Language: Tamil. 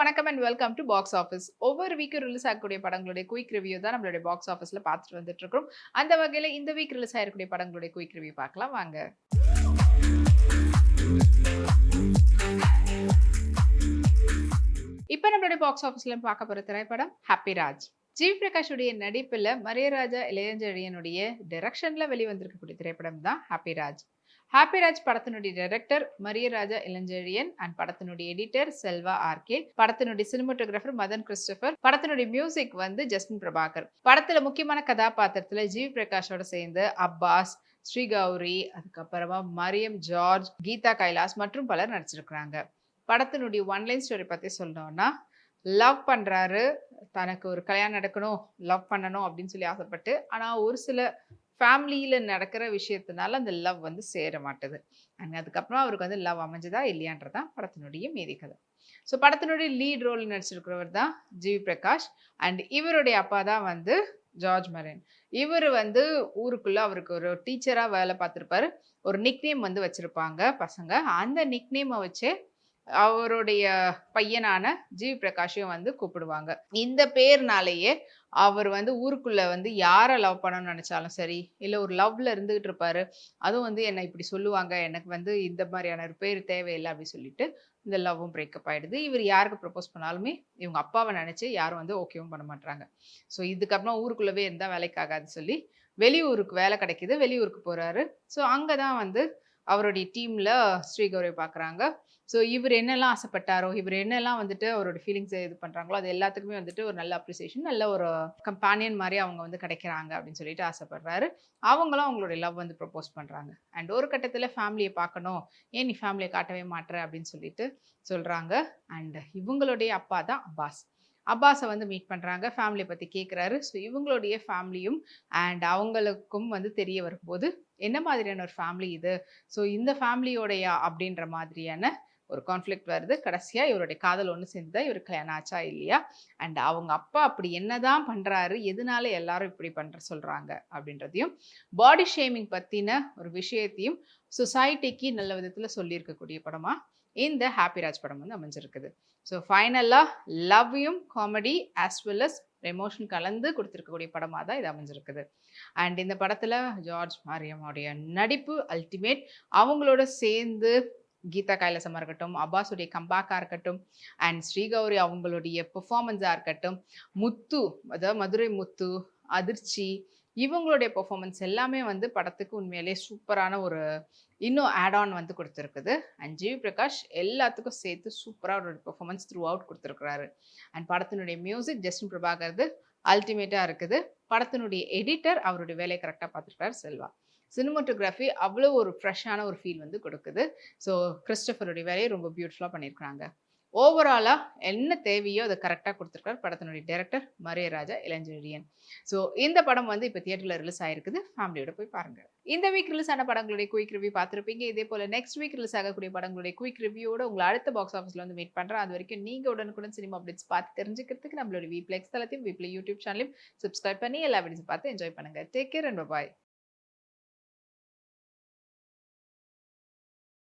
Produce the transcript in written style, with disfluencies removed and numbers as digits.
வணக்கம் and welcome to box office. ஒவ்வொரு வீக்கும் ரிலீஸ் ஆகக்கூடிய படங்களுடைய குயிக் ரிவ்யூ தான் நம்மளுடைய பாக்ஸ் ஆஃபீஸ்ல பார்த்துட்டு வந்துட்டு இருக்கோம். அந்த வகையில இந்த வீக் ரிலீஸ் ஆயிருக்கக்கூடிய படங்களுடைய குயிக் ரிவ்யூ பார்க்கலாம் வாங்க. இப்ப நம்மளுடைய பாக்ஸ் ஆஃபீஸ்ல பார்க்க போற திரைப்படம் ஹாப்பி ராஜ். ஜிவி பிரகாஷுடைய நடிப்புல மரியராஜா இளையஞ்செழியனுடைய டைரக்ஷன்ல வெளிவந்திருக்கக்கூடிய திரைப்படம் தான் ஹாப்பி ராஜ். ஹாப்பி ராஜ் படத்தினுடைய டைரக்டர் மரியராஜா இளஞ்செழியன் அண்ட் படத்தினுடைய எடிட்டர் செல்வா ஆர்கே, படத்தினுடைய சினிமாட்டோகிராஃபர் மதன் கிறிஸ்டோபர், படத்தினுடைய மியூசிக் வந்து ஜஸ்டின் பிரபாகர். படத்துல முக்கியமான கதாபாத்திரத்துல ஜிவி பிரகாஷோட சேர்ந்து அப்பாஸ், ஸ்ரீகௌரி, அதுக்கப்புறமா மரியம் ஜார்ஜ், கீதா கைலாஸ் மற்றும் பலர் நடிச்சிருக்கிறாங்க. படத்தினுடைய ஒன்லைன் ஸ்டோரி பத்தி சொல்லணும்னா, லவ் பண்றாரு, தனக்கு ஒரு கல்யாணம் நடக்கணும், லவ் பண்ணணும் அப்படின்னு சொல்லி ஆசைப்பட்டு, ஆனா ஒரு சில ஃபேமிலியில நடக்கிற விஷயத்தினால அந்த லவ் வந்து சேர மாட்டுது. அண்ட் அதுக்கப்புறம் அவருக்கு வந்து லவ் அமைஞ்சதா இல்லையான்றதான் படத்தினுடைய மீதி கதை. ஸோ படத்தினுடைய லீட் ரோல் நடிச்சிருக்கிறவர் தான் ஜிவி பிரகாஷ் அண்ட் இவருடைய அப்பா தான் வந்து ஜார்ஜ் மரன். இவர் வந்து ஊருக்குள்ள அவருக்கு ஒரு டீச்சரா வேலை பார்த்திருப்பாரு. ஒரு நிக்நேம் வந்து வச்சிருப்பாங்க பசங்க. அந்த நிக்நேமை வச்சே அவருடைய பையனான ஜிவி பிரகாஷையும் வந்து கூப்பிடுவாங்க. இந்த பேர்னாலேயே அவர் வந்து ஊருக்குள்ள வந்து யார லவ் பண்ணணும்னு நினைச்சாலும் சரி, இல்ல ஒரு லவ்ல இருந்துகிட்டு இருப்பாரு. அதுவும் வந்து என்ன இப்படி சொல்லுவாங்க, எனக்கு வந்து இந்த மாதிரியான ஒரு பேர் தேவையில்லை அப்படின்னு சொல்லிட்டு இந்த லவ்வும் பிரேக்கப் ஆயிடுது. இவர் யாருக்கு ப்ரப்போஸ் பண்ணாலுமே இவங்க அப்பாவை நினைச்சு யாரும் வந்து ஓகேவும் பண்ண மாட்டாங்க. ஸோ இதுக்கப்புறம் ஊருக்குள்ளவே இருந்தா வேலைக்கு ஆகாதுன்னு சொல்லி வெளியூருக்கு வேலை கிடைக்குது. வெளியூருக்கு போறாரு. ஸோ அங்கதான் வந்து அவருடைய டீம்ல ஸ்ரீகௌரி பார்க்குறாங்க. ஸோ இவர் என்னெல்லாம் ஆசைப்பட்டாரோ, இவர் என்னெல்லாம் வந்துட்டு அவரோட ஃபீலிங்ஸை இது பண்ணுறாங்களோ, அது எல்லாத்துக்குமே வந்துட்டு ஒரு நல்ல அப்ரிசியேஷன், நல்ல ஒரு கம்பானியன் மாதிரி அவங்க வந்து கிடைக்கிறாங்க அப்படின்னு சொல்லிட்டு ஆசைப்படுறாரு. அவங்களும் அவங்களுடைய லவ் வந்து ப்ரப்போஸ் பண்ணுறாங்க. அண்ட் ஒரு கட்டத்தில் ஃபேமிலியை பார்க்கணும், ஏன் நீ ஃபேமிலியை காட்டவே மாட்டுற அப்படின்னு சொல்லிட்டு சொல்கிறாங்க. அண்ட் இவங்களுடைய அப்பா தான் அப்பாஸ். அப்பாஸை வந்து மீட் பண்ணுறாங்க, ஃபேமிலியை பற்றி கேட்குறாரு. ஸோ இவங்களுடைய ஃபேமிலியும் அண்ட் அவங்களுக்கும் வந்து தெரிய வரும்போது என்ன மாதிரியான ஒரு ஃபேமிலி இது, ஸோ இந்த ஃபேமிலியோடைய அப்படின்ற மாதிரியான ஒரு கான்ஃப்ளிக்ட் வருது. கடைசியா இவருடைய காதல் ஒன்று சேர்ந்துதான் இவருக்கு கல்யாணம் ஆச்சா இல்லையா, அண்ட் அவங்க அப்பா அப்படி என்னதான் பண்றாரு, எதனால எல்லாரும் இப்படி பண்ற சொல்றாங்க அப்படின்றதையும், பாடி ஷேமிங் பத்தின ஒரு விஷயத்தையும் சொசைட்டிக்கு நல்ல விதத்துல சொல்லியிருக்கக்கூடிய படமா இந்த ஹாப்பி ராஜ் படம் வந்து அமைஞ்சிருக்குது. ஸோ ஃபைனலா லவ்வையும் comedy as well as emotion கலந்து கொடுத்துருக்கக்கூடிய படமாக தான் இது அமைஞ்சிருக்குது. அண்ட் இந்த படத்துல ஜார்ஜ் மரியமுடைய நடிப்பு அல்டிமேட். அவங்களோட சேர்ந்து கீதா கைலாசமா இருக்கட்டும், அப்பாஸுடைய கம்பேக்கா இருக்கட்டும், அண்ட் ஸ்ரீகௌரி அவங்களுடைய பெர்ஃபார்மன்ஸா இருக்கட்டும், முத்து அதாவது மதுரை முத்து, அதிர்ச்சி, இவங்களுடைய பெர்ஃபார்மன்ஸ் எல்லாமே வந்து படத்துக்கு உண்மையிலேயே சூப்பரான ஒரு இன்னும் ஆட் ஆன் வந்து கொடுத்துருக்குது. அண்ட் ஜிவி பிரகாஷ் எல்லாத்துக்கும் சேர்த்து சூப்பராக ஒரு பெர்ஃபார்மன்ஸ் த்ரூ அவுட் கொடுத்துருக்குறாரு. அண்ட் படத்தினுடைய மியூசிக் ஜஸ்டின் பிரபாகர்து அல்டிமேட்டாக இருக்குது. படத்தினுடைய எடிட்டர் அவருடைய வேலையை கரெக்டாக பார்த்துருக்காரு செல்வா. சினிமாட்டோகிராஃபி அவ்வளோ ஒரு ஃப்ரெஷ்ஷான ஒரு ஃபீல் வந்து கொடுக்குது. ஸோ கிறிஸ்டோஃபருடைய வேலையை ரொம்ப பியூட்டிஃபுல்லாக பண்ணியிருக்கிறாங்க. ஓவராலாக என்ன தேவையோ அதை கரெக்டாக கொடுத்துருக்காரு படத்தினுடைய டைரக்டர் மரியராஜா இளஞ்செழியன். ஸோ இந்த படம் வந்து இப்போ தியேட்டரில் ரிலீஸ் ஆயிருக்குது. ஃபேமிலியோட போய் பாருங்க. இந்த வீக் ரிலீஸ் ஆன படங்களுடைய குயிக் ரிவ்யூ பார்த்துருப்பீங்க. இதே போல் நெக்ஸ்ட் வீக் ரிலீஸ் ஆகக்கூடிய படங்களுடைய குயிக் ரிவ்யூவோட உங்களை அடுத்த பாக்ஸ் ஆஃபீஸில் வந்து மீட் பண்ணுறேன். அது வரைக்கும் நீங்கள் உடனுக்குடன் சினிமா அப்டேட்ஸ் பார்த்து தெரிஞ்சுக்கிறதுக்கு நம்மளோட வீப்ளெக்ஸ் தளத்தையும் வீப்ளே யூடியூப் சேனலையும் சப்ஸ்கிரைப் பண்ணி எல்லா வீடியோஸும் பார்த்து என்ஜாய் பண்ணுங்கள். Take care and bye.